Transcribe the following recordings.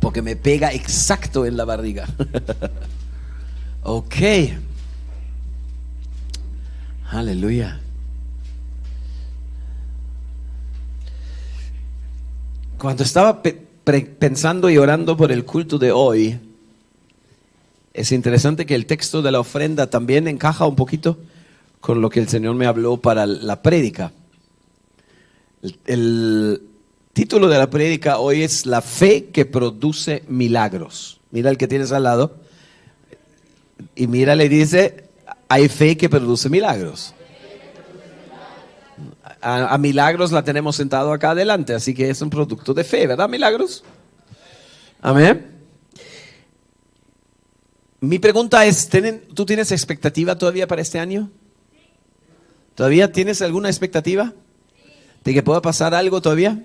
porque me pega exacto en la barriga. Ok. Aleluya. Cuando estaba pensando y orando por el culto de hoy, es interesante que el texto de la ofrenda también encaja un poquito con lo que el Señor me habló para la prédica. El título de la prédica hoy es La fe que produce milagros. Mira el que tienes al lado y mira, le dice, hay fe que produce milagros. A Milagros la tenemos sentado acá adelante, así que es un producto de fe, ¿verdad, Milagros? Amén. Mi pregunta es, ¿tú tienes expectativa todavía para este año? ¿Todavía tienes alguna expectativa de que pueda pasar algo todavía?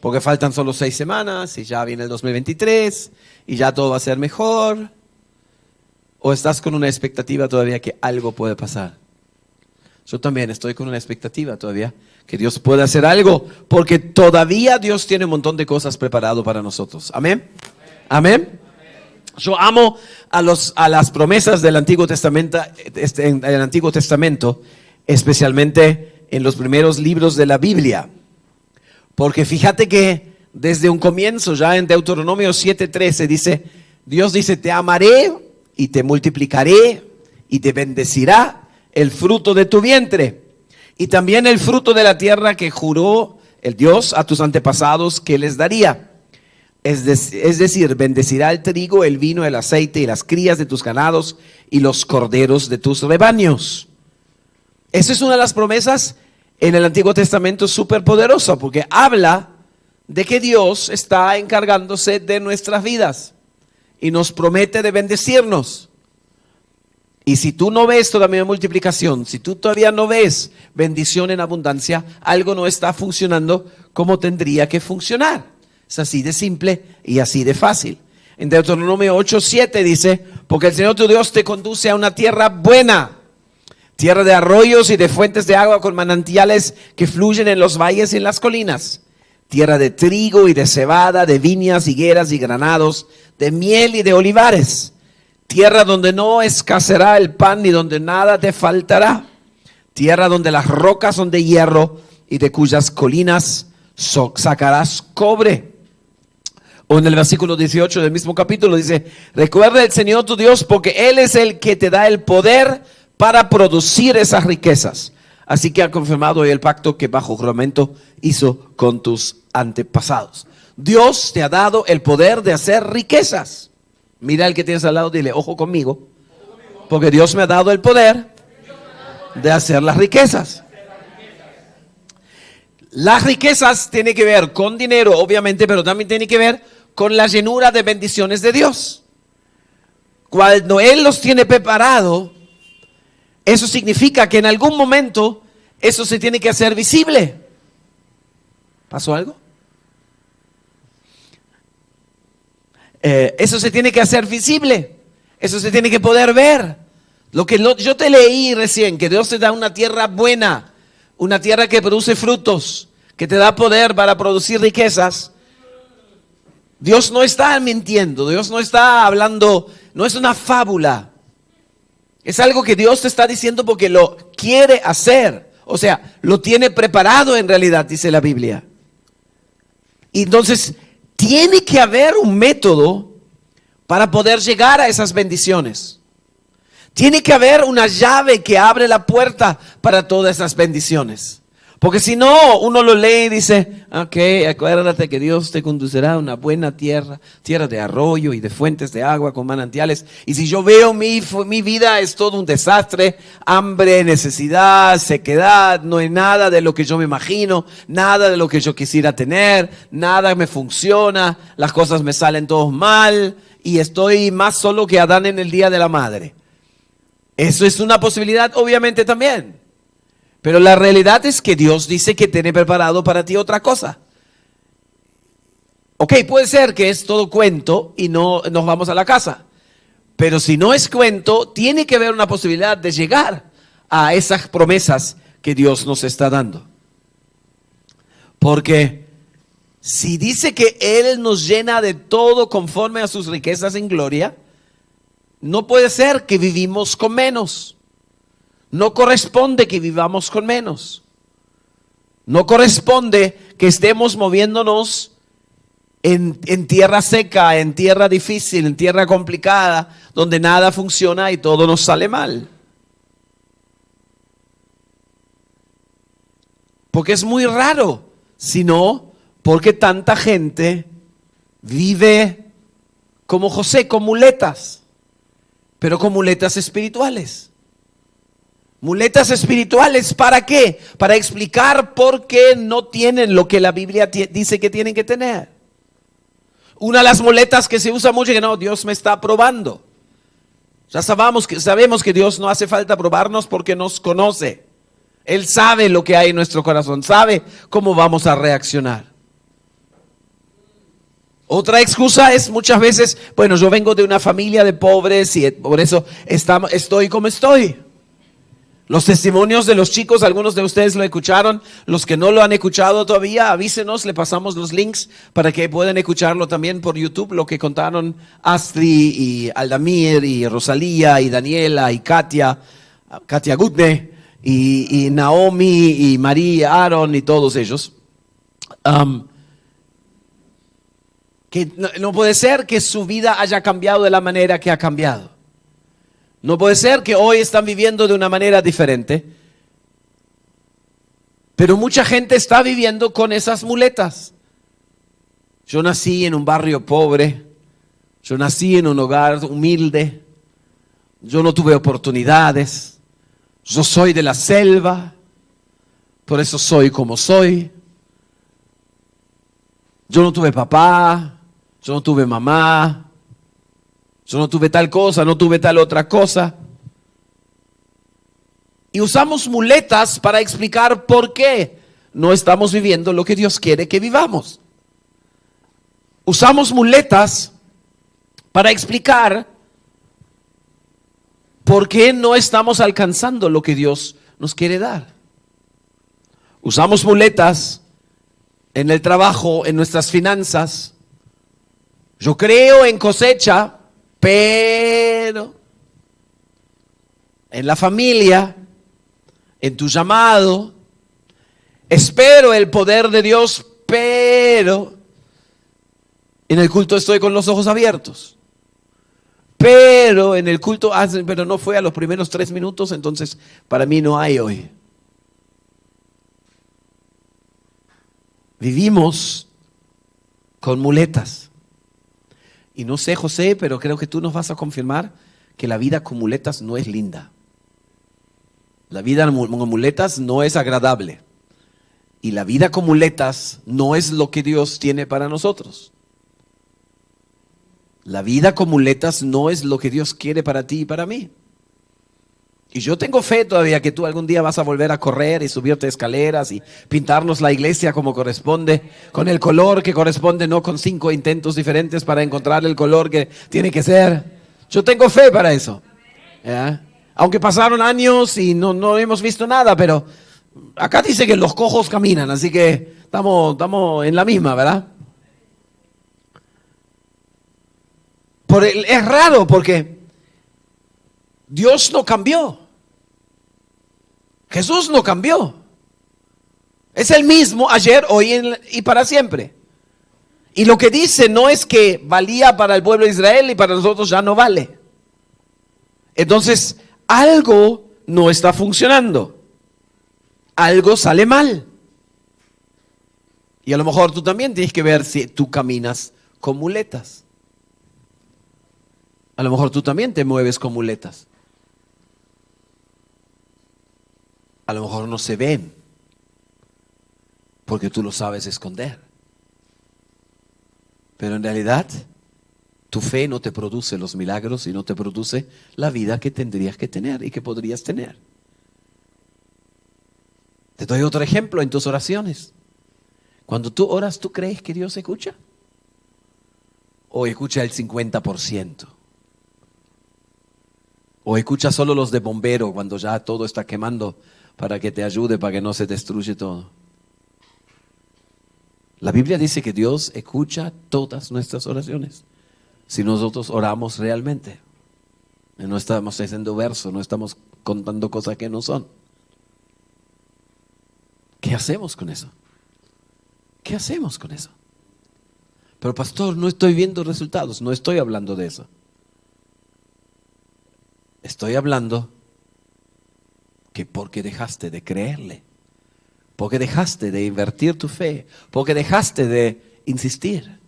Porque faltan solo 6 semanas y ya viene el 2023 y ya todo va a ser mejor. ¿O estás con una expectativa todavía que algo puede pasar? Yo también estoy con una expectativa todavía que Dios puede hacer algo, porque todavía Dios tiene un montón de cosas preparado para nosotros. Amén. Amén. Yo amo a las promesas del Antiguo Testamento, en el Antiguo Testamento, especialmente en los primeros libros de la Biblia. Porque fíjate que desde un comienzo, ya en Deuteronomio 7:13 dice, Dios dice, te amaré y te multiplicaré y te bendecirá el fruto de tu vientre y también el fruto de la tierra que juró el Dios a tus antepasados que les daría. Es decir, bendecirá el trigo, el vino, el aceite y las crías de tus ganados y los corderos de tus rebaños. Esa es una de las promesas en el Antiguo Testamento súper poderosa, porque habla de que Dios está encargándose de nuestras vidas y nos promete de bendecirnos. Y si tú no ves todavía multiplicación, si tú todavía no ves bendición en abundancia, algo no está funcionando como tendría que funcionar. Es así de simple y así de fácil. En Deuteronomio 8:7 dice, porque el Señor tu Dios te conduce a una tierra buena, tierra de arroyos y de fuentes de agua con manantiales que fluyen en los valles y en las colinas, tierra de trigo y de cebada, de viñas, higueras y granados, de miel y de olivares, tierra donde no escaseará el pan ni donde nada te faltará, tierra donde las rocas son de hierro y de cuyas colinas sacarás cobre. O en el versículo 18 del mismo capítulo dice, recuerda el Señor tu Dios porque Él es el que te da el poder para producir esas riquezas. Así que ha confirmado hoy el pacto que bajo juramento hizo con tus antepasados. Dios te ha dado el poder de hacer riquezas. Mira al que tienes al lado, dile, ojo conmigo, porque Dios me ha dado el poder de hacer las riquezas. Las riquezas tienen que ver con dinero, obviamente, pero también tiene que ver con la llenura de bendiciones de Dios. Cuando Él los tiene preparado, eso significa que en algún momento eso se tiene que hacer visible. ¿Pasó algo? Eso se tiene que hacer visible. Eso se tiene que poder ver. Yo te leí recién que Dios te da una tierra buena, una tierra que produce frutos, que te da poder para producir riquezas. Dios no está mintiendo, Dios no está hablando, no es una fábula. Es algo que Dios te está diciendo porque lo quiere hacer. O sea, lo tiene preparado en realidad, dice la Biblia. Y entonces, tiene que haber un método para poder llegar a esas bendiciones. Tiene que haber una llave que abre la puerta para todas esas bendiciones. Porque si no, uno lo lee y dice, ok, acuérdate que Dios te conducirá a una buena tierra, tierra de arroyo y de fuentes de agua con manantiales. Y si yo veo mi vida es todo un desastre, hambre, necesidad, sequedad, no hay nada de lo que yo me imagino, nada de lo que yo quisiera tener, nada me funciona, las cosas me salen todos mal y estoy más solo que Adán en el día de la madre. Eso es una posibilidad, obviamente también. Pero la realidad es que Dios dice que tiene preparado para ti otra cosa. Ok, puede ser que es todo cuento y no nos vamos a la casa. Pero si no es cuento, tiene que haber una posibilidad de llegar a esas promesas que Dios nos está dando. Porque Si dice que Él nos llena de todo conforme a sus riquezas en gloria, no puede ser que vivimos con menos. No corresponde que vivamos con menos. No corresponde que estemos moviéndonos en tierra seca, en tierra difícil, en tierra complicada, donde nada funciona y todo nos sale mal. Porque es muy raro, sino porque tanta gente vive como José, con muletas, pero con muletas espirituales. Muletas espirituales, ¿para qué? Para explicar por qué no tienen lo que la Biblia dice que tienen que tener. Una de las muletas que se usa mucho es que no, Dios me está probando. Ya sabemos que Dios no hace falta probarnos porque nos conoce. Él sabe lo que hay en nuestro corazón, sabe cómo vamos a reaccionar. Otra excusa es muchas veces, bueno, yo vengo de una familia de pobres y por eso estoy como estoy. Los testimonios de los chicos, algunos de ustedes lo escucharon, los que no lo han escuchado todavía, avísenos, le pasamos los links para que puedan escucharlo también por YouTube, lo que contaron Astrid y Aldamir y Rosalía y Daniela y Katia Gutne y Naomi y María, Aaron y todos ellos. Que no puede ser que su vida haya cambiado de la manera que ha cambiado. No puede ser que hoy están viviendo de una manera diferente. Pero mucha gente está viviendo con esas muletas. Yo nací en un barrio pobre. Yo nací en un hogar humilde. Yo no tuve oportunidades. Yo soy de la selva. Por eso soy como soy. Yo no tuve papá. Yo no tuve mamá. Yo no tuve tal cosa, no tuve tal otra cosa. Y usamos muletas para explicar por qué no estamos viviendo lo que Dios quiere que vivamos. Usamos muletas para explicar por qué no estamos alcanzando lo que Dios nos quiere dar. Usamos muletas en el trabajo, en nuestras finanzas. Yo creo en cosecha, pero en la familia, en tu llamado, espero el poder de Dios, pero en el culto estoy con los ojos abiertos. Pero en el culto, pero no fue a los primeros 3 minutos, entonces para mí no hay hoy. Vivimos con muletas. Y no sé, José, pero creo que tú nos vas a confirmar que la vida con muletas no es linda. La vida con muletas no es agradable. Y la vida con muletas no es lo que Dios tiene para nosotros. La vida con muletas no es lo que Dios quiere para ti y para mí. Y yo tengo fe todavía que tú algún día vas a volver a correr y subirte escaleras y pintarnos la iglesia como corresponde, con el color que corresponde, no con 5 intentos diferentes para encontrar el color que tiene que ser. Yo tengo fe para eso. ¿Ya? Aunque pasaron años y no hemos visto nada, pero acá dice que los cojos caminan, así que estamos en la misma, ¿verdad? Es raro porque Dios no cambió. Jesús no cambió. Es el mismo ayer, hoy y para siempre. Y lo que dice no es que valía para el pueblo de Israel y para nosotros ya no vale. Entonces, algo no está funcionando. Algo sale mal. Y a lo mejor tú también tienes que ver si tú caminas con muletas. A lo mejor tú también te mueves con muletas. A lo mejor no se ven porque tú lo sabes esconder. Pero en realidad tu fe no te produce los milagros y no te produce la vida que tendrías que tener y que podrías tener. Te doy otro ejemplo en tus oraciones. Cuando tú oras, ¿tú crees que Dios escucha? ¿O escucha el 50%? ¿O escucha solo los de bombero cuando ya todo está quemando para que te ayude, para que no se destruye todo? La Biblia dice que Dios escucha todas nuestras oraciones si nosotros oramos realmente. No estamos haciendo verso, no estamos contando cosas que no son. ¿Qué hacemos con eso? ¿Qué hacemos con eso? Pero pastor, no estoy viendo resultados. No estoy hablando de eso. Estoy hablando que porque dejaste de creerle, porque dejaste de invertir tu fe, porque dejaste de insistir,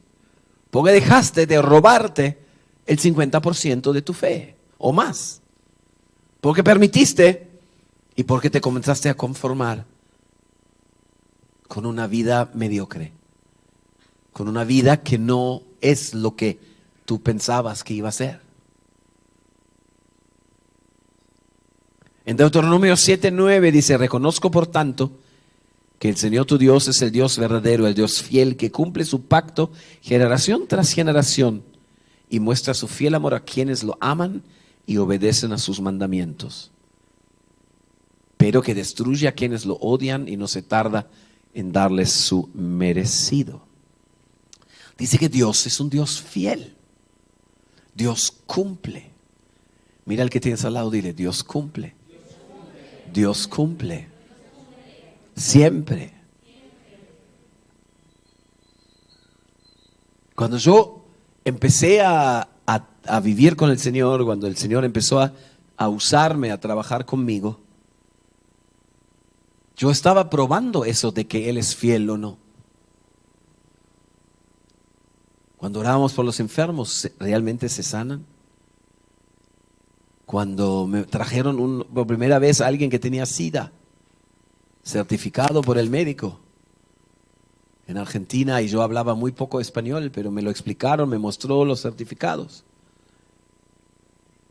porque dejaste de robarte el 50% de tu fe o más, porque permitiste y porque te comenzaste a conformar con una vida mediocre, con una vida que no es lo que tú pensabas que iba a ser. En Deuteronomio 7:9 dice: reconozco por tanto que el Señor tu Dios es el Dios verdadero, el Dios fiel, que cumple su pacto generación tras generación y muestra su fiel amor a quienes lo aman y obedecen a sus mandamientos, pero que destruye a quienes lo odian y no se tarda en darles su merecido. Dice que Dios es un Dios fiel. Dios cumple. Mira al que tienes al lado, dile: Dios cumple. Dios cumple. Siempre. Cuando yo empecé a vivir con el Señor, cuando el Señor empezó a usarme, a trabajar conmigo, yo estaba probando eso de que Él es fiel o no. Cuando orábamos por los enfermos, ¿realmente se sanan? Cuando me trajeron por primera vez a alguien que tenía SIDA, certificado por el médico en Argentina, y yo hablaba muy poco español, pero me lo explicaron, me mostró los certificados.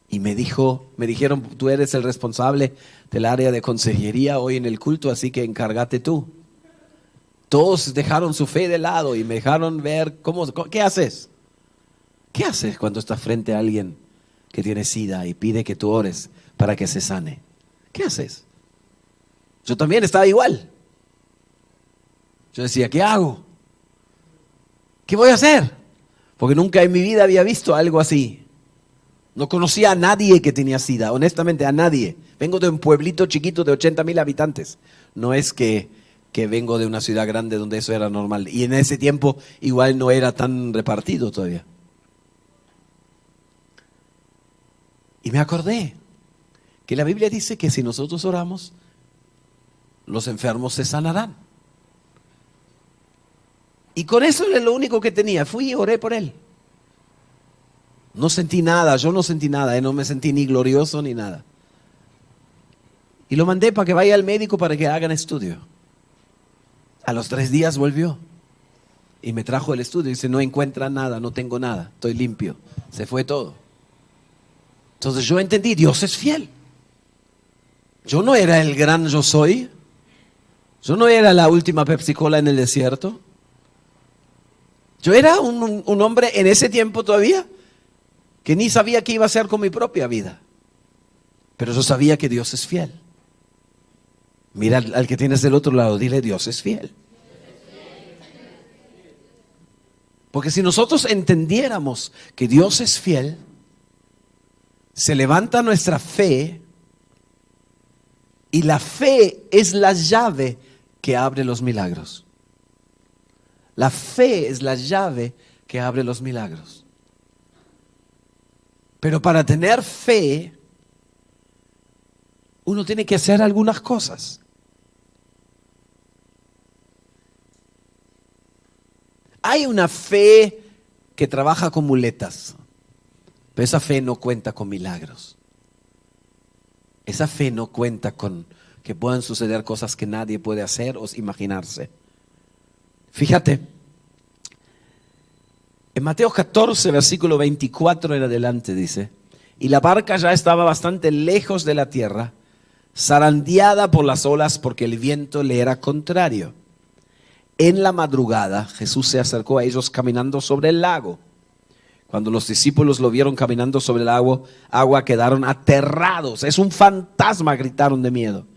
Y me dijeron: tú eres el responsable del área de consejería hoy en el culto, así que encárgate tú. Todos dejaron su fe de lado y me dejaron ver ¿qué haces? ¿Qué haces cuando estás frente a alguien que tiene SIDA y pide que tú ores para que se sane? ¿Qué haces? Yo también estaba igual. Yo decía: ¿qué hago? ¿Qué voy a hacer? Porque nunca en mi vida había visto algo así. No conocía a nadie que tenía SIDA, honestamente a nadie. Vengo de un pueblito chiquito de 80,000 habitantes. No es que vengo de una ciudad grande donde eso era normal. Y en ese tiempo igual no era tan repartido todavía. Y me acordé que la Biblia dice que si nosotros oramos, los enfermos se sanarán. Y con eso era lo único que tenía. Fui y oré por él. No sentí nada, yo no sentí nada, no me sentí ni glorioso ni nada. Y lo mandé para que vaya al médico para que hagan estudio. A los 3 días volvió y me trajo el estudio y dice: no encuentra nada, no tengo nada, estoy limpio, se fue todo. Entonces yo entendí: Dios es fiel. Yo no era el gran yo soy. Yo no era la última Pepsi-Cola en el desierto. Yo era un hombre en ese tiempo todavía que ni sabía qué iba a hacer con mi propia vida. Pero yo sabía que Dios es fiel. Mira al que tienes del otro lado, dile: Dios es fiel. Porque si nosotros entendiéramos que Dios es fiel, se levanta nuestra fe, y la fe es la llave que abre los milagros. La fe es la llave que abre los milagros. Pero para tener fe, uno tiene que hacer algunas cosas. Hay una fe que trabaja con muletas, pero esa fe no cuenta con milagros. Esa fe no cuenta con que puedan suceder cosas que nadie puede hacer o imaginarse. Fíjate, en Mateo 14, versículo 24 en adelante dice: y la barca ya estaba bastante lejos de la tierra, zarandeada por las olas porque el viento le era contrario. En la madrugada Jesús se acercó a ellos caminando sobre el lago. Cuando los discípulos lo vieron caminando sobre el agua quedaron aterrados. Es un fantasma, gritaron de miedo.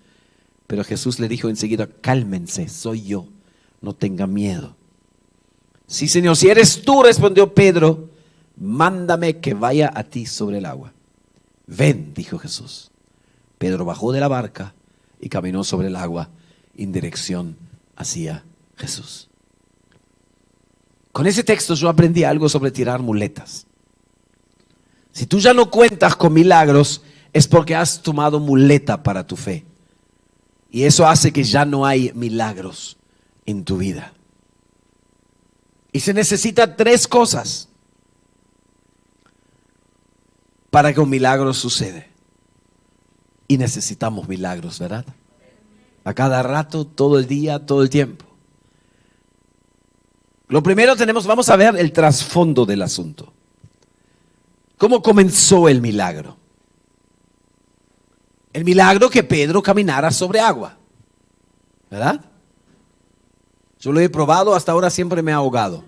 Pero Jesús le dijo enseguida: cálmense, soy yo, no tengan miedo. Sí, Señor, si eres tú, respondió Pedro, mándame que vaya a ti sobre el agua. Ven, dijo Jesús. Pedro bajó de la barca y caminó sobre el agua en dirección hacia Jesús. Con ese texto yo aprendí algo sobre tirar muletas. Si tú ya no cuentas con milagros, es porque has tomado muleta para tu fe. Y eso hace que ya no hay milagros en tu vida. Y se necesitan 3 cosas para que un milagro suceda. Y necesitamos milagros, ¿verdad? A cada rato, todo el día, todo el tiempo. Lo primero vamos a ver el trasfondo del asunto. ¿Cómo comenzó el milagro? El milagro que Pedro caminara sobre agua, ¿verdad? Yo lo he probado, hasta ahora siempre me ha ahogado.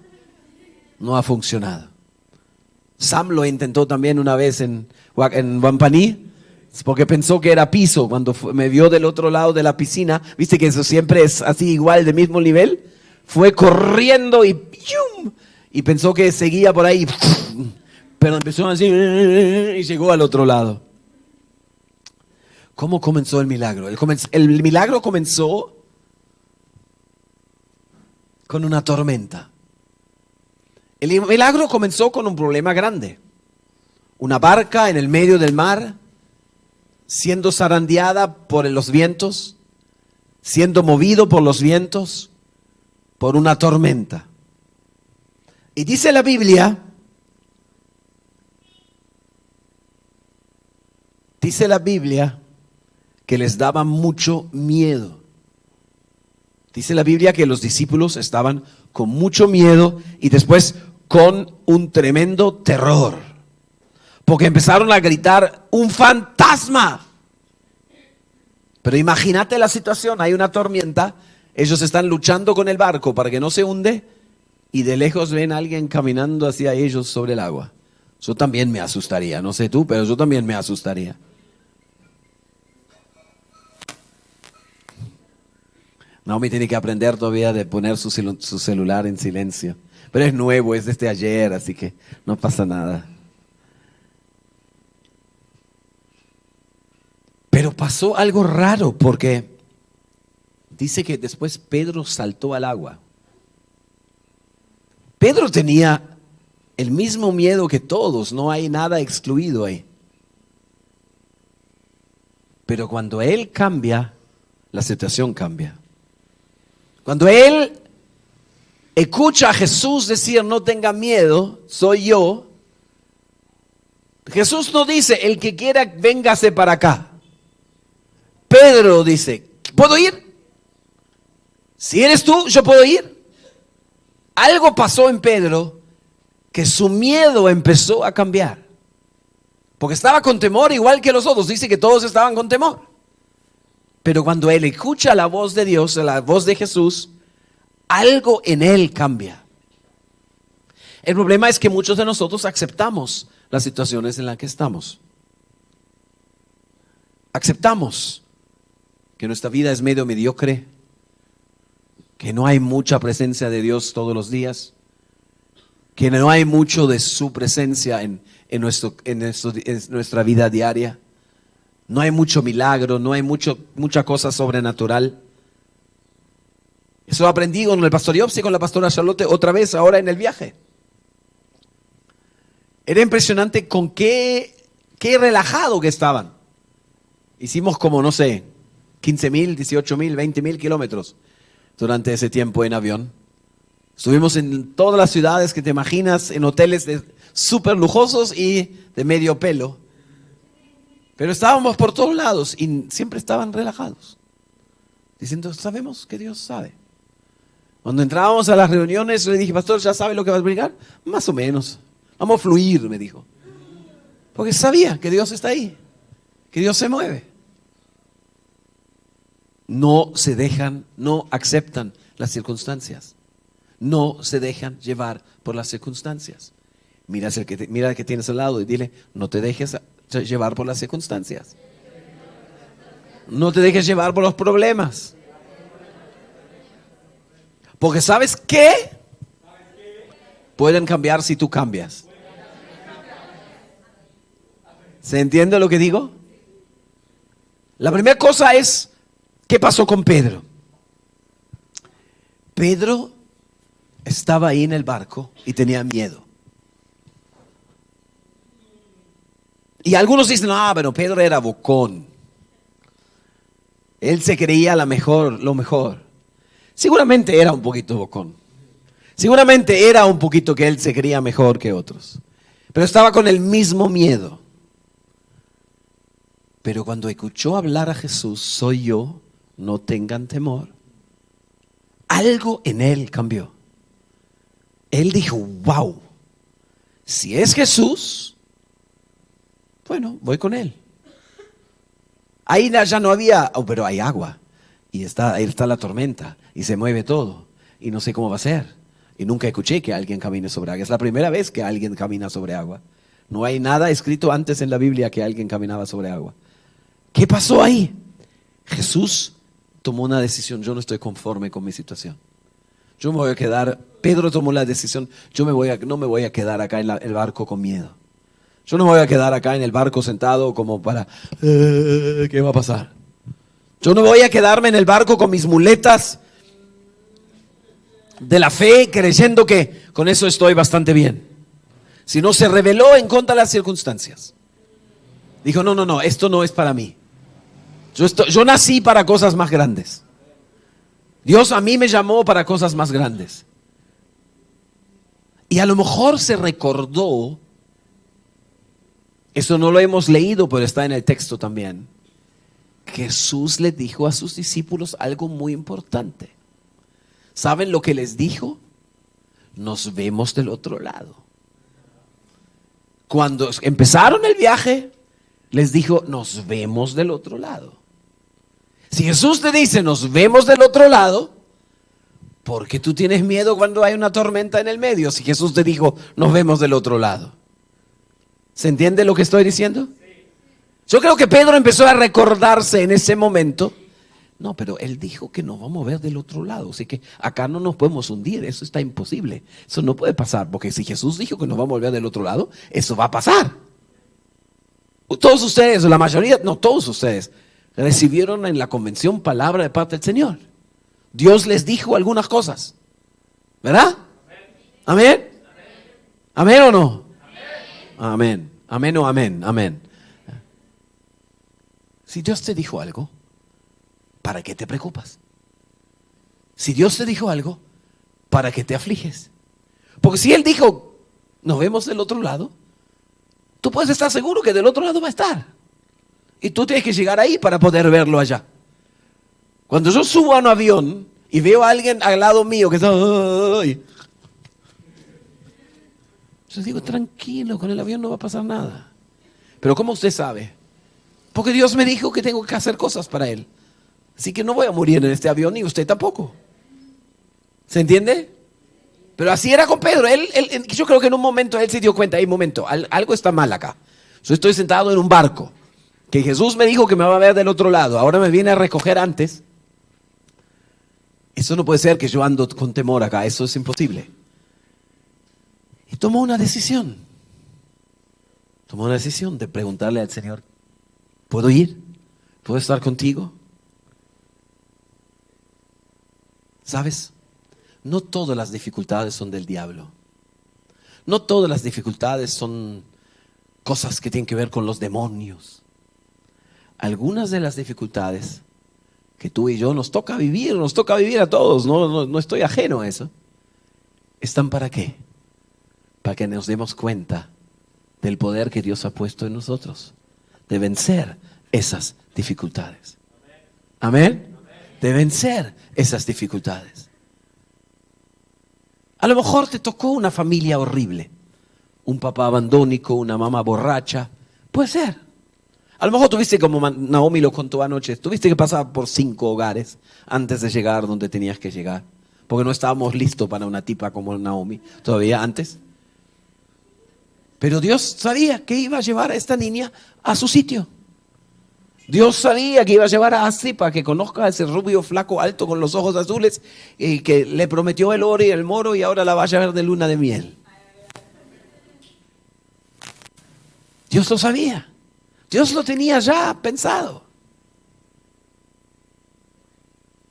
No ha funcionado. Sam lo intentó también una vez en Wampaní, porque pensó que era piso. Cuando me vio del otro lado de la piscina, viste que eso siempre es así igual, del mismo nivel. Fue corriendo y ¡yum! Y pensó que seguía por ahí, pero empezó así y llegó al otro lado. ¿Cómo comenzó el milagro? El milagro comenzó con una tormenta. El milagro comenzó con un problema grande. Una barca en el medio del mar, siendo zarandeada por los vientos, siendo movido por los vientos, por una tormenta. Y dice la Biblia que les daba mucho miedo. Dice la Biblia que los discípulos estaban con mucho miedo y después con un tremendo terror. Porque empezaron a gritar, ¡un fantasma! Pero imagínate la situación, hay una tormenta, ellos están luchando con el barco para que no se hunde y de lejos ven a alguien caminando hacia ellos sobre el agua. Yo también me asustaría, no sé tú, pero yo también me asustaría. Naomi tiene que aprender todavía de poner su celular en silencio. Pero es nuevo, es desde ayer, así que no pasa nada. Pero pasó algo raro porque dice que después Pedro saltó al agua. Pedro tenía el mismo miedo que todos, no hay nada excluido ahí. Pero cuando él cambia, la situación cambia. Cuando él escucha a Jesús decir, no tenga miedo, soy yo. Jesús no dice, el que quiera, véngase para acá. Pedro dice, ¿puedo ir? Si eres tú, yo puedo ir. Algo pasó en Pedro que su miedo empezó a cambiar. Porque estaba con temor igual que los otros. Dice que todos estaban con temor. Pero cuando él escucha la voz de Dios, la voz de Jesús, algo en él cambia. El problema es que muchos de nosotros aceptamos las situaciones en las que estamos. Aceptamos que nuestra vida es medio mediocre, que no hay mucha presencia de Dios todos los días, que no hay mucho de su presencia en nuestra vida diaria. No hay mucho milagro, no hay mucha cosa sobrenatural. Eso aprendí con el pastor Yopsi y con la pastora Charlotte otra vez ahora en el viaje. Era impresionante con qué relajado que estaban. Hicimos como, no sé, 15,000, 18,000, 20,000 kilómetros durante ese tiempo en avión. Estuvimos en todas las ciudades que te imaginas, en hoteles súper lujosos y de medio pelo. Pero estábamos por todos lados y siempre estaban relajados, diciendo, sabemos que Dios sabe. Cuando entrábamos a las reuniones, le dije, pastor, ¿ya sabe lo que va a explicar? Más o menos. Vamos a fluir, me dijo. Porque sabía que Dios está ahí, que Dios se mueve. No se dejan, no aceptan las circunstancias. No se dejan llevar por las circunstancias. Mira al que tienes al lado y dile, no te dejes llevar por las circunstancias. No te dejes llevar por los problemas. Porque ¿sabes qué? pueden cambiar si tú cambias. ¿Se entiende lo que digo? La primera cosa es, ¿qué pasó con Pedro? Pedro estaba ahí en el barco y tenía miedo. Y algunos dicen, pero Pedro era bocón. Él se creía lo mejor. Seguramente era un poquito bocón. Seguramente era un poquito que él se creía mejor que otros. Pero estaba con el mismo miedo. Pero cuando escuchó hablar a Jesús, soy yo, no tengan temor. Algo en él cambió. Él dijo, wow, si es Jesús, bueno, voy con él. Ahí ya no había, pero hay agua. Y ahí está la tormenta. Y se mueve todo. Y no sé cómo va a ser. Y nunca escuché que alguien camine sobre agua. Es la primera vez que alguien camina sobre agua. No hay nada escrito antes en la Biblia que alguien caminaba sobre agua. ¿Qué pasó ahí? Jesús tomó una decisión. Yo no estoy conforme con mi situación. Yo me voy a quedar. Pedro tomó la decisión. No me voy a quedar acá en el barco con miedo. Yo no me voy a quedar acá en el barco sentado como para, ¿qué va a pasar? Yo no voy a quedarme en el barco con mis muletas de la fe, creyendo que con eso estoy bastante bien. Sino se rebeló en contra de las circunstancias. Dijo, no, esto no es para mí. Yo nací para cosas más grandes. Dios a mí me llamó para cosas más grandes. Y a lo mejor se recordó, eso no lo hemos leído, pero está en el texto también. Jesús le dijo a sus discípulos algo muy importante. ¿Saben lo que les dijo? Nos vemos del otro lado. Cuando empezaron el viaje, les dijo, nos vemos del otro lado. Si Jesús te dice, nos vemos del otro lado, ¿por qué tú tienes miedo cuando hay una tormenta en el medio? Si Jesús te dijo, nos vemos del otro lado. ¿Se entiende lo que estoy diciendo? Yo creo que Pedro empezó a recordarse en ese momento. No, pero él dijo que nos vamos a ver del otro lado. Así que acá no nos podemos hundir. Eso está imposible. Eso no puede pasar. Porque si Jesús dijo que nos vamos a ver del otro lado, eso va a pasar. Todos ustedes, o la mayoría, no todos ustedes, recibieron en la convención palabra de parte del Señor. Dios les dijo algunas cosas. ¿Verdad? ¿Amén? ¿Amén o no? Amén. Amén o amén. Amén. Si Dios te dijo algo, ¿para qué te preocupas? Si Dios te dijo algo, ¿para qué te afliges? Porque si Él dijo, nos vemos del otro lado, tú puedes estar seguro que del otro lado va a estar. Y tú tienes que llegar ahí para poder verlo allá. Cuando yo subo a un avión y veo a alguien al lado mío que está... Yo digo, tranquilo, con el avión no va a pasar nada. Pero ¿cómo usted sabe? Porque Dios me dijo que tengo que hacer cosas para Él. Así que no voy a morir en este avión, ni usted tampoco. ¿Se entiende? Pero así era con Pedro. Yo creo que en un momento él se dio cuenta, algo está mal acá. Yo estoy sentado en un barco, que Jesús me dijo que me va a ver del otro lado. Ahora me viene a recoger antes. Eso no puede ser que yo ando con temor acá. Eso es imposible. Y tomó una decisión. Tomó una decisión de preguntarle al Señor, ¿puedo ir? ¿Puedo estar contigo? ¿Sabes? No todas las dificultades son del diablo. No todas las dificultades son cosas que tienen que ver con los demonios. Algunas de las dificultades que tú y yo nos toca vivir a todos, no estoy ajeno a eso. ¿Están para qué? Para que nos demos cuenta del poder que Dios ha puesto en nosotros, de vencer esas dificultades. Amén. De vencer esas dificultades. A lo mejor te tocó una familia horrible, un papá abandónico, una mamá borracha, puede ser. A lo mejor tuviste, como Naomi lo contó anoche, tuviste que pasar por 5 hogares antes de llegar donde tenías que llegar, porque no estábamos listos para una tipa como Naomi, todavía antes. Pero Dios sabía que iba a llevar a esta niña a su sitio. Dios sabía que iba a llevar a Asi para que conozca a ese rubio flaco alto con los ojos azules y que le prometió el oro y el moro y ahora la vaya a ver de luna de miel. Dios lo sabía. Dios lo tenía ya pensado.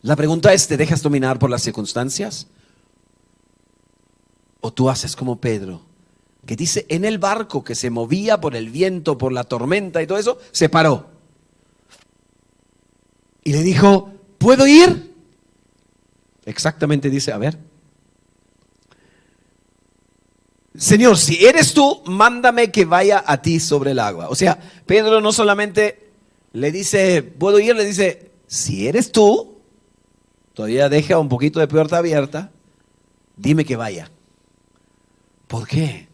La pregunta es, ¿te dejas dominar por las circunstancias? ¿O tú haces como Pedro, que dice en el barco que se movía por el viento, por la tormenta y todo eso, se paró? Y le dijo, ¿puedo ir? Exactamente dice, a ver. Señor, si eres tú, mándame que vaya a ti sobre el agua. O sea, Pedro no solamente le dice, ¿puedo ir? Le dice, si eres tú, todavía deja un poquito de puerta abierta, dime que vaya. ¿Por qué?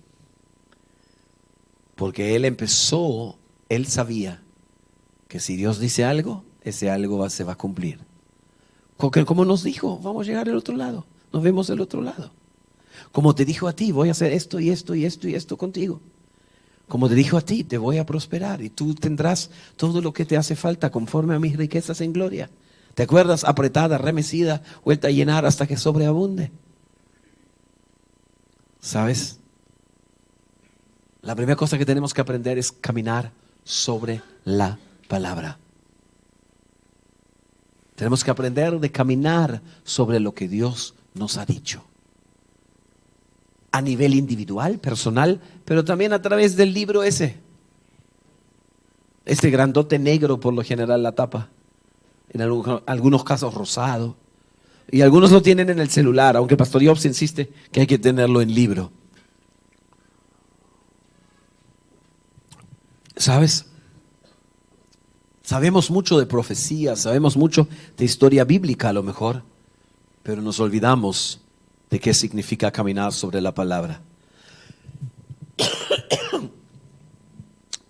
Porque él sabía que si Dios dice algo, ese algo se va a cumplir. Como nos dijo, vamos a llegar al otro lado, nos vemos del otro lado. Como te dijo a ti, voy a hacer esto y esto y esto y esto contigo. Como te dijo a ti, te voy a prosperar y tú tendrás todo lo que te hace falta conforme a mis riquezas en gloria. ¿Te acuerdas? Apretada, remecida, vuelta a llenar hasta que sobreabunde. ¿Sabes? La primera cosa que tenemos que aprender es caminar sobre la palabra. Tenemos que aprender de caminar sobre lo que Dios nos ha dicho. A nivel individual, personal, pero también a través del libro ese. Este grandote negro por lo general la tapa. En algunos casos rosado. Y algunos lo tienen en el celular, aunque Pastor Jobs insiste que hay que tenerlo en libro. ¿Sabes? Sabemos mucho de profecía, sabemos mucho de historia bíblica a lo mejor, pero nos olvidamos de qué significa caminar sobre la palabra.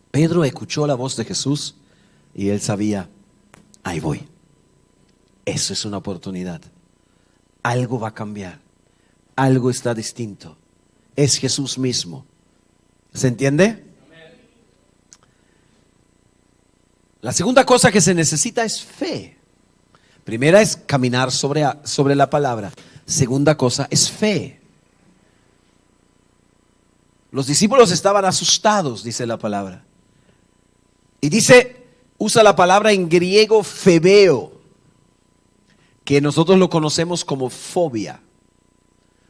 Pedro escuchó la voz de Jesús y él sabía, ahí voy. Eso es una oportunidad. Algo va a cambiar. Algo está distinto. Es Jesús mismo. ¿Se entiende? La segunda cosa que se necesita es fe. Primera es caminar sobre la palabra. Segunda cosa es fe. Los discípulos estaban asustados, dice la palabra. Y usa la palabra en griego febeo, que nosotros lo conocemos como fobia.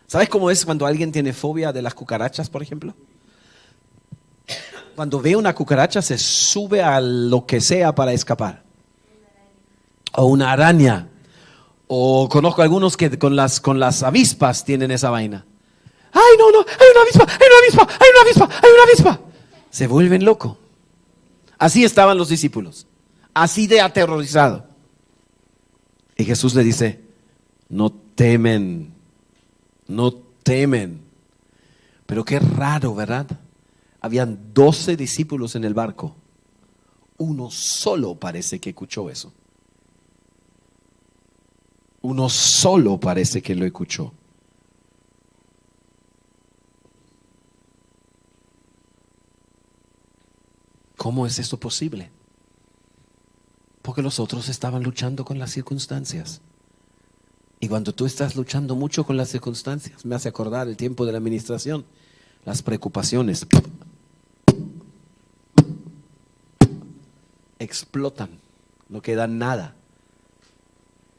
¿Sabes cómo es cuando alguien tiene fobia de las cucarachas, por ejemplo? Cuando ve una cucaracha se sube a lo que sea para escapar. O una araña. O conozco algunos que con las avispas tienen esa vaina. ¡Ay, no! ¡Hay una avispa! ¡Hay una avispa! ¡Hay una avispa! ¡Hay una avispa! Se vuelven locos. Así estaban los discípulos. Así de aterrorizado. Y Jesús le dice, no temen. No temen. Pero qué raro, ¿verdad? Habían 12 discípulos en el barco. Uno solo parece que escuchó eso. Uno solo parece que lo escuchó. ¿Cómo es esto posible? Porque los otros estaban luchando con las circunstancias. Y cuando tú estás luchando mucho con las circunstancias, me hace acordar el tiempo de la administración, las preocupaciones explotan, no queda nada.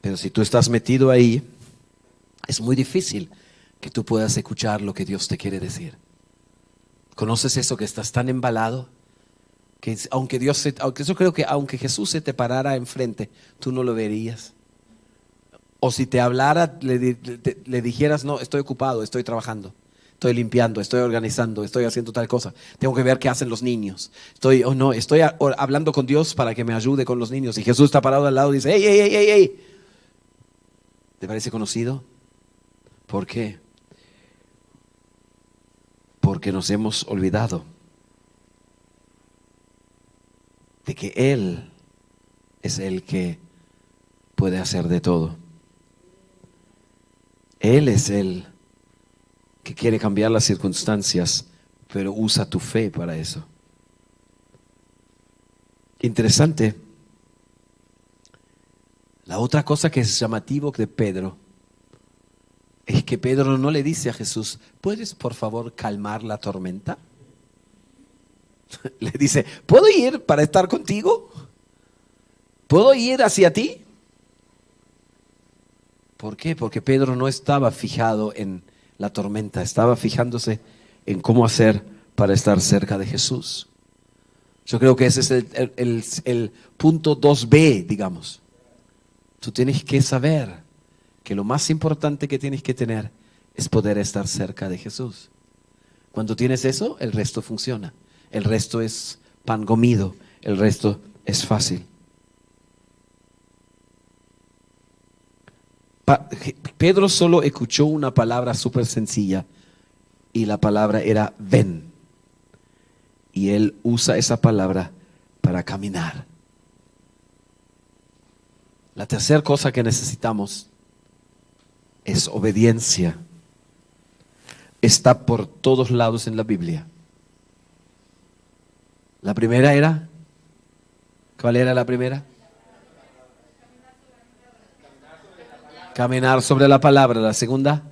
Pero si tú estás metido ahí, es muy difícil que tú puedas escuchar lo que Dios te quiere decir. ¿Conoces eso que estás tan embalado? Que aunque yo creo que aunque Jesús se te parara enfrente, tú no lo verías. O si te hablara, le dijeras, no, estoy ocupado, estoy trabajando, estoy limpiando, estoy organizando, estoy haciendo tal cosa. Tengo que ver qué hacen los niños. Estoy hablando con Dios para que me ayude con los niños. Y Jesús está parado al lado y dice, ¡Ey! ¿Te parece conocido? ¿Por qué? Porque nos hemos olvidado de que Él es el que puede hacer de todo. Él es el que quiere cambiar las circunstancias, pero usa tu fe para eso. Interesante. La otra cosa que es llamativo de Pedro es que Pedro no le dice a Jesús, ¿puedes por favor calmar la tormenta? Le dice, ¿puedo ir para estar contigo? ¿Puedo ir hacia ti? ¿Por qué? Porque Pedro no estaba fijado en la tormenta, estaba fijándose en cómo hacer para estar cerca de Jesús. Yo creo que ese es el punto 2B, digamos. Tú tienes que saber que lo más importante que tienes que tener es poder estar cerca de Jesús. Cuando tienes eso, el resto funciona. El resto es pan comido, el resto es fácil. Pedro solo escuchó una palabra súper sencilla y la palabra era ven. Y él usa esa palabra para caminar. La tercera cosa que necesitamos es obediencia. Está por todos lados en la Biblia. La primera era, ¿cuál era la primera? Caminar sobre la palabra. La segunda,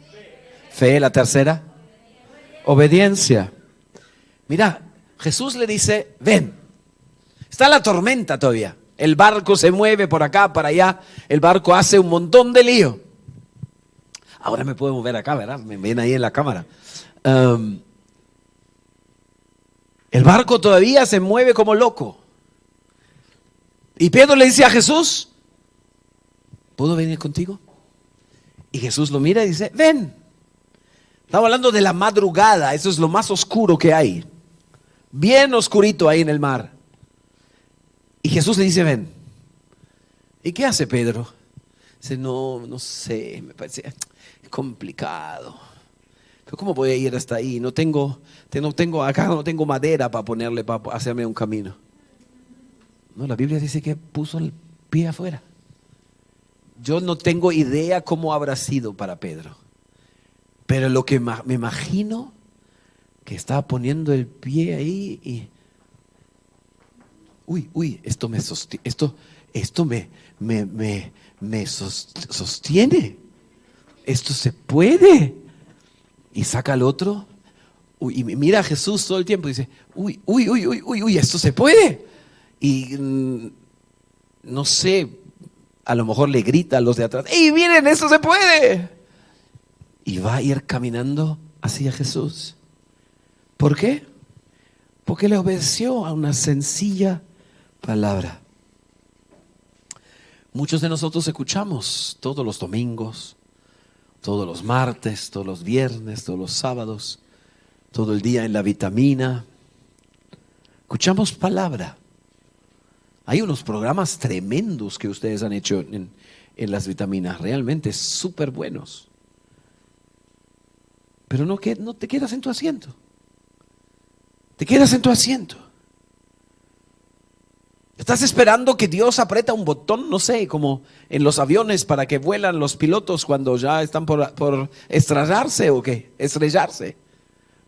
fe. La tercera, obediencia. Mira, Jesús le dice, ven. Está la tormenta todavía. El barco se mueve por acá, para allá. El barco hace un montón de lío. Ahora me puedo mover acá, ¿verdad? Me ven ahí en la cámara. El barco todavía se mueve como loco. Y Pedro le dice a Jesús, ¿puedo venir contigo? Y Jesús lo mira y dice, ven. Estamos hablando de la madrugada, eso es lo más oscuro que hay. Bien oscurito ahí en el mar. Y Jesús le dice, ven. ¿Y qué hace Pedro? Dice, no sé, me parece complicado. Pero ¿cómo voy a ir hasta ahí? No tengo madera para ponerle, para hacerme un camino. No, la Biblia dice que puso el pie afuera. Yo no tengo idea cómo habrá sido para Pedro. Pero lo que me imagino que estaba poniendo el pie ahí y esto me sostiene. Esto se puede. Y saca al otro. Y mira a Jesús todo el tiempo y dice, esto se puede. Y no sé, a lo mejor le grita a los de atrás, ¡ey, miren, esto se puede! Y va a ir caminando hacia Jesús. ¿Por qué? Porque le obedeció a una sencilla palabra. Muchos de nosotros escuchamos todos los domingos, todos los martes, todos los viernes, todos los sábados, todo el día en la vitamina. Escuchamos palabra. Hay unos programas tremendos que ustedes han hecho en las vitaminas, realmente súper buenos. Pero no te quedas en tu asiento. Te quedas en tu asiento. ¿Estás esperando que Dios aprieta un botón? No sé, como en los aviones para que vuelan los pilotos cuando ya están por estrellarse o qué, estrellarse.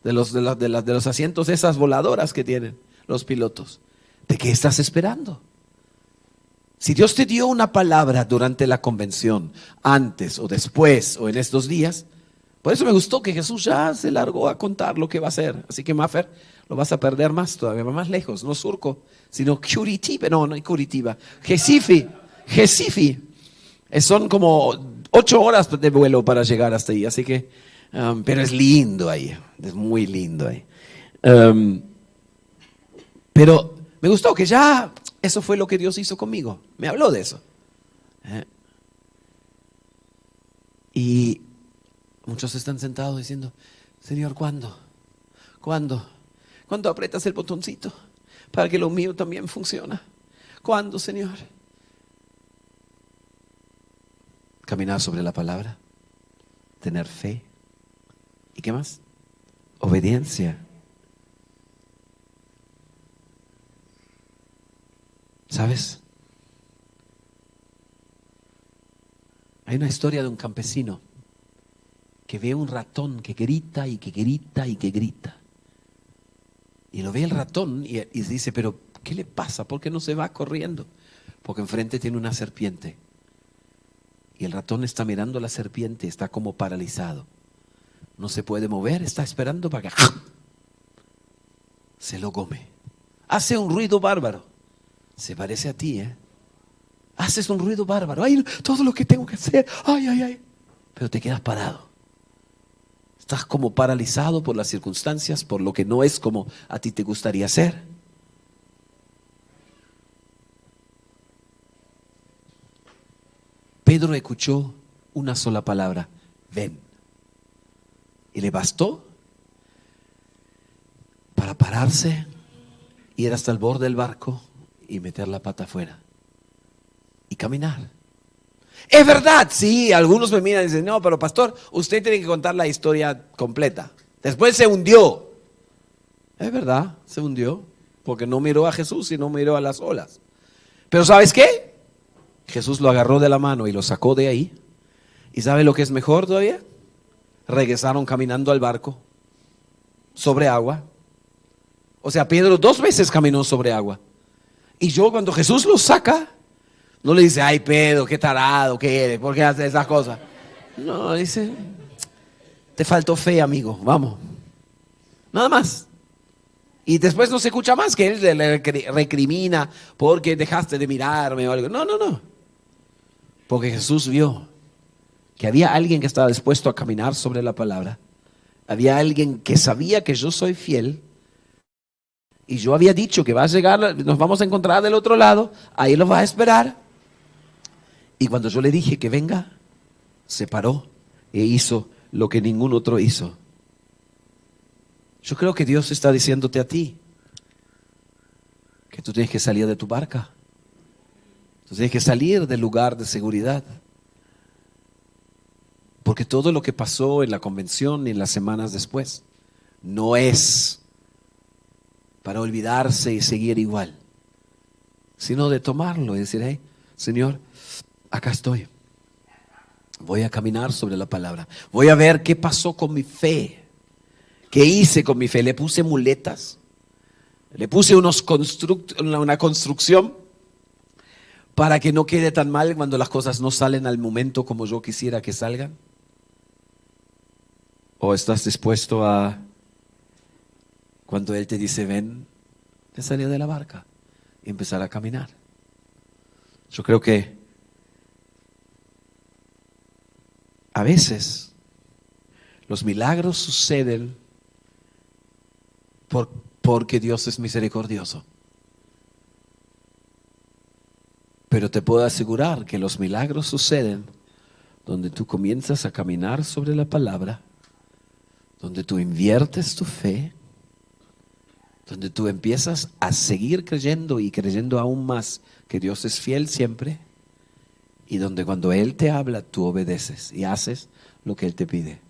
De los asientos de esas voladoras que tienen los pilotos. ¿De qué estás esperando? Si Dios te dio una palabra durante la convención, antes o después o en estos días, por eso me gustó que Jesús ya se largó a contar lo que va a hacer. Así que Maffer, lo vas a perder más todavía, más lejos, no Surco, sino Curitiba, no Curitiba, Recife. Son como 8 horas de vuelo para llegar hasta ahí, así que, pero es lindo ahí, es muy lindo ahí. Pero me gustó que ya eso fue lo que Dios hizo conmigo. Me habló de eso. Y muchos están sentados diciendo, Señor, ¿cuándo? ¿Cuándo aprietas el botoncito para que lo mío también funcione? ¿Cuándo, Señor? Caminar sobre la palabra, tener fe. ¿Y qué más? Obediencia. ¿Sabes? Hay una historia de un campesino que ve un ratón que grita y que grita y que grita. Y lo ve el ratón y dice, pero ¿qué le pasa? ¿Por qué no se va corriendo? Porque enfrente tiene una serpiente. Y el ratón está mirando a la serpiente, está como paralizado. No se puede mover, está esperando para que se lo come. hace un ruido bárbaro. Se parece a ti, ¿eh? Haces un ruido bárbaro. Ay, todo lo que tengo que hacer. Ay, ay, ay. Pero te quedas parado. Estás como paralizado por las circunstancias, por lo que no es como a ti te gustaría ser. Pedro escuchó una sola palabra: ven. Y le bastó para pararse, ir hasta el borde del barco y meter la pata afuera y caminar. Es verdad, sí, algunos me miran y dicen, no, pero pastor, usted tiene que contar la historia completa. Después se hundió. Es verdad, se hundió, porque no miró a Jesús y no miró a las olas. Pero ¿sabes qué? Jesús lo agarró de la mano y lo sacó de ahí. ¿Y sabe lo que es mejor todavía? Regresaron caminando al barco sobre agua. O sea, Pedro 2 veces caminó sobre agua. Y yo, cuando Jesús lo saca, no le dice, ay Pedro, qué tarado que eres, ¿por qué haces esas cosas? No, dice, te faltó fe, amigo, vamos. Nada más. Y después no se escucha más que él le recrimina porque dejaste de mirarme o algo. No, no, no. Porque Jesús vio que había alguien que estaba dispuesto a caminar sobre la palabra. Había alguien que sabía que yo soy fiel. Y yo había dicho que va a llegar, nos vamos a encontrar del otro lado, ahí los va a esperar. Y cuando yo le dije que venga, se paró e hizo lo que ningún otro hizo. Yo creo que Dios está diciéndote a ti que tú tienes que salir de tu barca. Tú tienes que salir del lugar de seguridad. Porque todo lo que pasó en la convención y en las semanas después no es para olvidarse y seguir igual, sino de tomarlo y decir, hey, Señor, acá estoy. Voy a caminar sobre la palabra. Voy a ver qué pasó con mi fe. ¿Qué hice con mi fe? Le puse muletas. Le puse una construcción para que no quede tan mal cuando las cosas no salen al momento como yo quisiera que salgan. ¿O estás dispuesto a, cuando Él te dice ven, de salir de la barca y empezar a caminar? Yo creo que a veces los milagros suceden porque Dios es misericordioso. Pero te puedo asegurar que los milagros suceden donde tú comienzas a caminar sobre la palabra, donde tú inviertes tu fe, donde tú empiezas a seguir creyendo y creyendo aún más que Dios es fiel siempre, y donde cuando Él te habla tú obedeces y haces lo que Él te pide.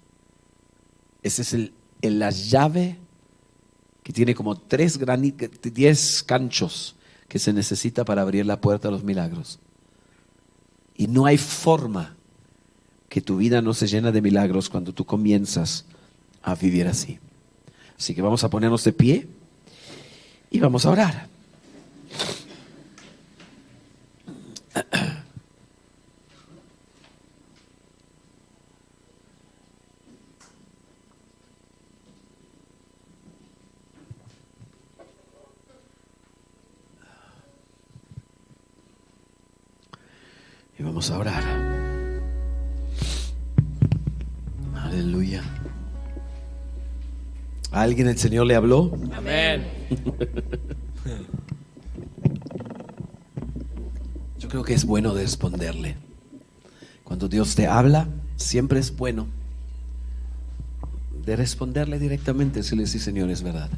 Esa es la llave que tiene como 10 ganchos que se necesita para abrir la puerta a los milagros. Y no hay forma que tu vida no se llene de milagros cuando tú comienzas a vivir así. Así que vamos a ponernos de pie y vamos a orar. Y vamos a orar. Aleluya. ¿A alguien el Señor le habló? Amén. Yo creo que es bueno responderle. Cuando Dios te habla, siempre es bueno de responderle directamente, decirle sí, Señor, es verdad.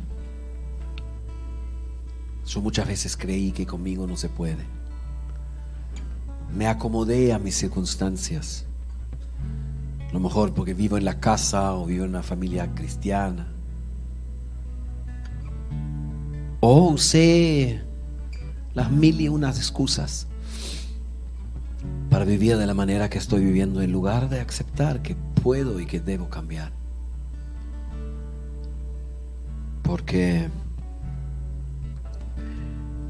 Yo muchas veces creí que conmigo no se puede. Me acomodé a mis circunstancias. A lo mejor porque vivo en la casa o vivo en una familia cristiana. O usé las 1001 excusas para vivir de la manera que estoy viviendo en lugar de aceptar que puedo y que debo cambiar. Porque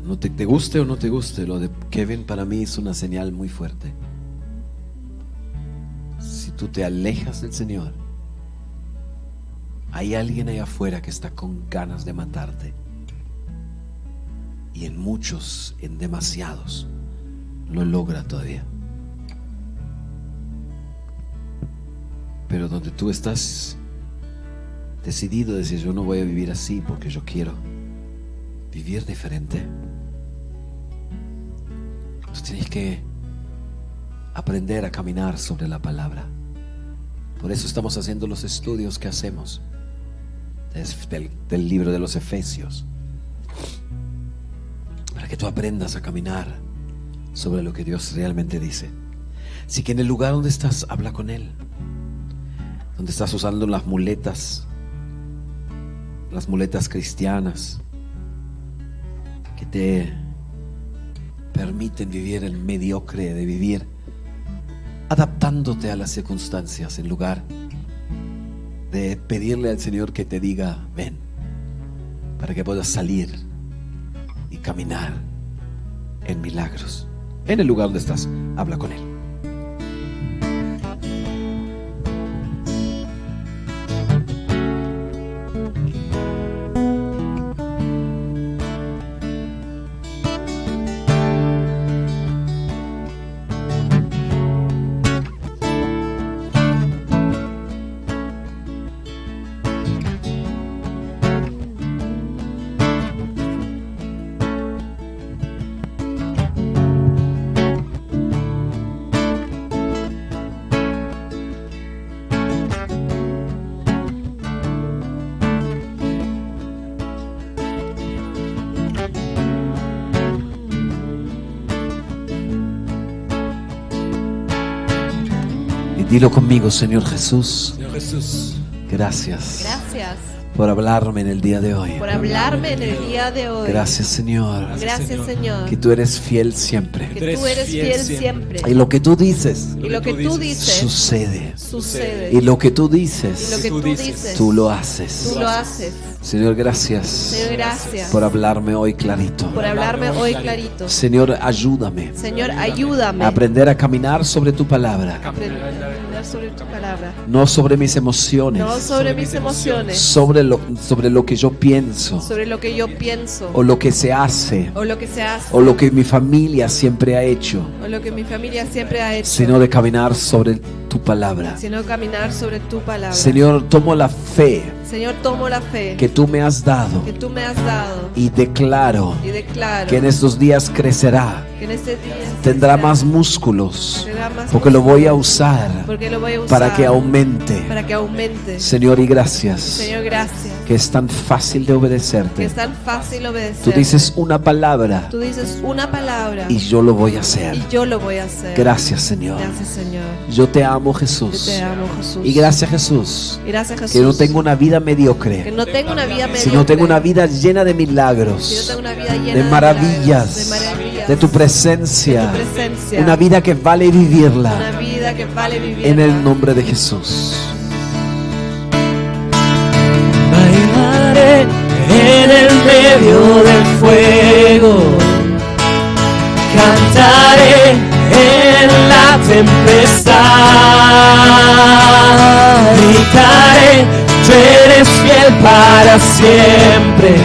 no te guste o no te guste, lo de Kevin para mí es una señal muy fuerte. Si tú te alejas del Señor, hay alguien ahí afuera que está con ganas de matarte. y en muchos, en demasiados, lo logra todavía. Pero donde tú estás decidido a decir, yo no voy a vivir así porque yo quiero vivir diferente, tú tienes que aprender a caminar sobre la palabra. Por eso estamos haciendo los estudios que hacemos del libro de los Efesios, para que tú aprendas a caminar sobre lo que Dios realmente dice. Así que en el lugar donde estás, habla con Él. Donde estás usando las muletas cristianas que te permiten vivir el mediocre, de vivir adaptándote a las circunstancias, en lugar de pedirle al Señor que te diga ven, para que puedas salir y caminar en milagros. En el lugar donde estás, habla con Él. Dilo conmigo, Señor Jesús. Señor Jesús, Gracias Gracias por hablarme en el día de hoy. por hablarme en el día de hoy. Gracias, Señor, Gracias, Señor, que tú eres fiel siempre. que tú eres fiel siempre. Y lo que tú dices Y lo que tú dices sucede. sucede. Y lo que tú Y lo dices, que tú dices tú lo haces. tú lo haces. Señor, gracias Señor, gracias por hablarme hoy clarito. por hablarme hoy clarito. Señor, ayúdame Señor, ayúdame a aprender a caminar sobre tu palabra, a aprender sobre tu palabra, no sobre mis emociones, no sobre mis emociones, sobre lo que yo pienso, sobre lo que yo pienso o lo que se hace, o lo que se hace o lo que mi familia siempre ha hecho, o lo que mi familia siempre ha hecho, sino de caminar sobre tu palabra. sino caminar sobre tu palabra. Señor, tomo la fe Señor, tomo la fe que tú me has dado que tú me has dado y declaro y declaro que en estos días crecerá, que en este día tendrá más músculos, tendrá más porque lo voy a usar porque lo voy a usar para que aumente. para que aumente. Señor, y gracias, Señor, gracias, que es tan fácil de que obedecerte. es tan fácil obedecer. Tú dices una palabra Tú dices una palabra y yo lo voy a hacer. y yo lo voy a hacer. Gracias, Señor. Gracias, Señor. Yo te amo, Yo Jesús. te amo, Jesús. Y gracias, Jesús, Y gracias, Jesús. que no tengo una vida que mediocre, no tengo una vida mediocre, sino tengo una vida llena de sino milagros, tengo una vida llena de maravillas, de maravillas, de tu presencia, de tu presencia, una vida que vale una vivirla, vida que vale vivir en el nombre de Jesús. bailaré en el medio del fuego, cantaré en la tempestad, gritaré, tú eres fiel para siempre,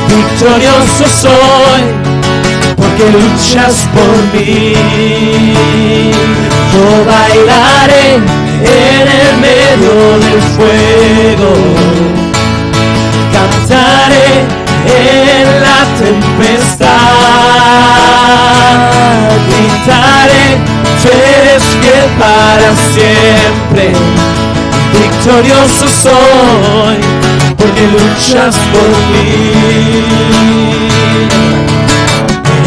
victorioso soy, porque luchas por mí. Yo bailaré en el medio del fuego, cantaré en la tempestad, gritaré, tú eres fiel para siempre, victorioso soy, porque luchas por mí.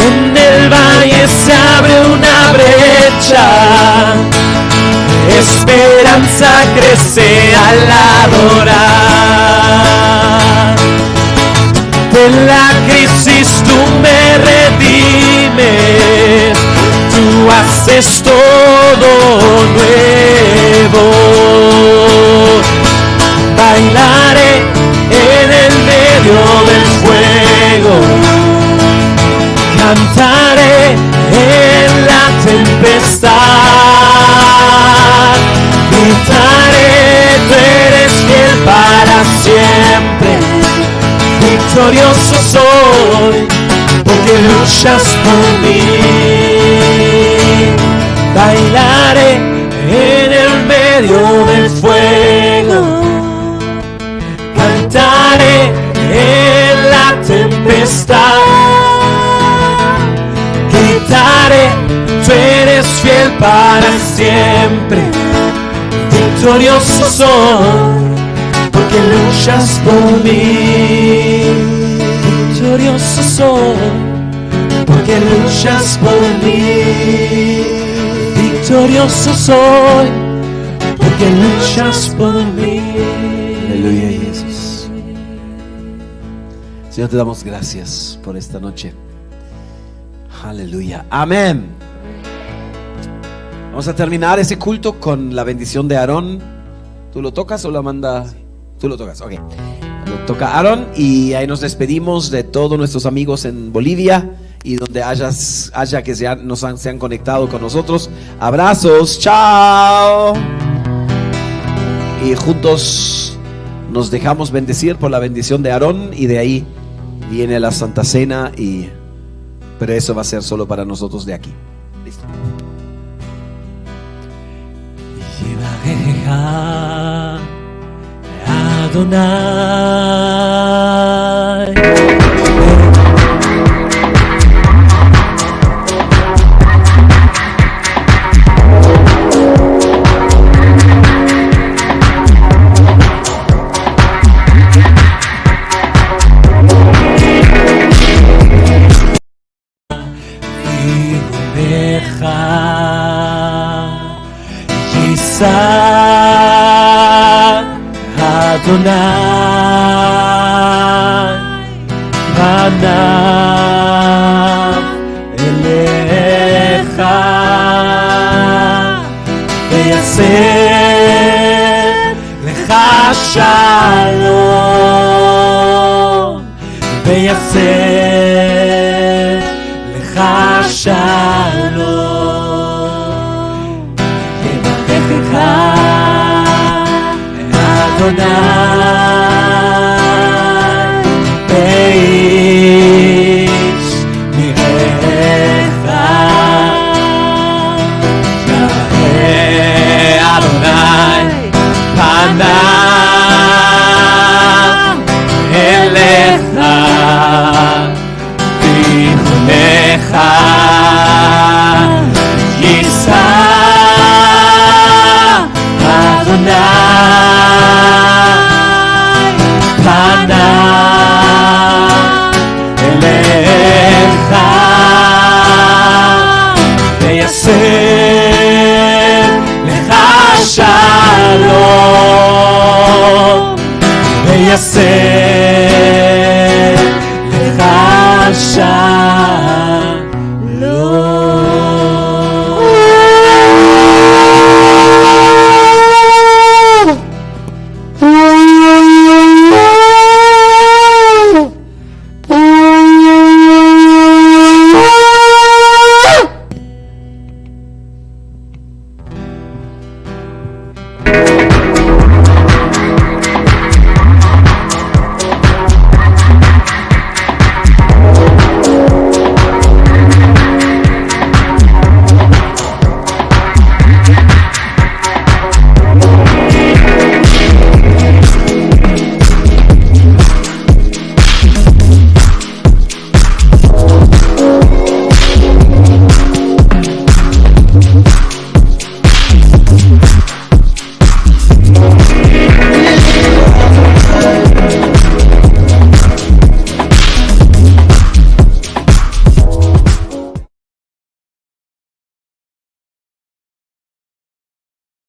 En el valle se abre una brecha, esperanza crece al adorar. De la crisis tú me redimes, tú haces todo nuevo. Bailaré en el medio del fuego, cantaré en la tempestad, gritaré, tú eres fiel para siempre, victorioso soy, luchas por mí. Bailaré en el medio del fuego, cantaré en la tempestad, gritaré, tú eres fiel para siempre. Victorioso soy, porque luchas por mí. Victorioso soy, porque luchas por mí. Victorioso soy, porque luchas por mí. Aleluya, Jesús. Señor, te damos gracias por esta noche. Aleluya. Amén. Vamos a terminar ese culto con la bendición de Aarón. ¿Tú lo tocas o lo manda? Tú lo tocas, ok. Lo toca Aarón y ahí nos despedimos de todos nuestros amigos en Bolivia y donde haya que se han conectado con nosotros. Abrazos, chao. Y juntos nos dejamos bendecir por la bendición de Aarón y de ahí viene la Santa Cena, pero eso va a ser solo para nosotros de aquí. Listo. Adonai. Adonai, Panav Elecha, Veyaser Lecha Shalom, Veyaser Lecha Shalom, Yevarechecha Adonai.